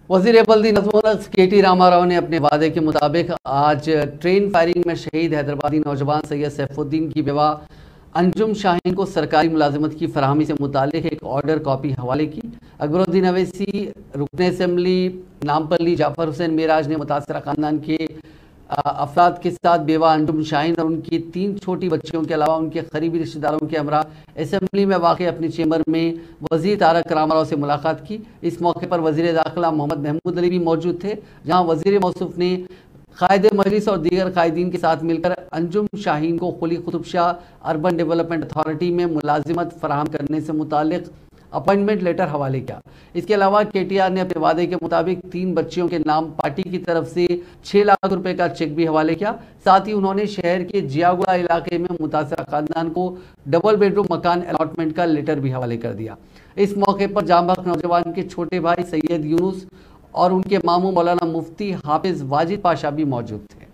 वज़ीर बल्दी नज़्म के.टी. रामाराव ने अपने वादे के मुताबिक आज ट्रेन फायरिंग में शहीद हैदराबादी नौजवान सैयद सैफुद्दीन की बेवा अंजुम शाहीन को सरकारी मुलाजिमत की फराहमी से मुतालिक एक ऑर्डर कॉपी हवाले की। अकबरुद्दीन अवैसी, रुकन असम्बली नामपल्ली जाफर हुसैन मेराज ने मुतासरा खानदान के अफराद के साथ बेवा अंजुम शाहीन और उनकी 3 छोटी बच्चियों के अलावा उनके करीबी रिश्तेदारों के हमरा असम्बली में वाक़ अपने चेंबर में वज़ीर तारक रामाराव से मुलाकात की। इस मौके पर वज़ीर दाखिला मोहम्मद महमूद अली भी मौजूद थे, जहाँ वज़ीर मौसूफ ने कायदे मजलिस और दीगर कायदीन के साथ मिलकर अंजुम शाहीन को Quli Qutb Shah urban development authority में मुलाजिमत फराहम करने से मुतालिक अपॉइंटमेंट लेटर हवाले किया। इसके अलावा KTR ने अपने वादे के मुताबिक 3 बच्चियों के नाम पार्टी की तरफ से 6 लाख रुपए का चेक भी हवाले किया। साथ ही उन्होंने शहर के जियागुड़ा इलाके में मुतासरा खानदान को डबल बेडरूम मकान अलॉटमेंट का लेटर भी हवाले कर दिया। इस मौके पर जांबाग नौजवान के छोटे भाई सैयद यूनुस और उनके मामू मौलाना मुफ्ती हाफिज वाजिद पाशा भी मौजूद थे।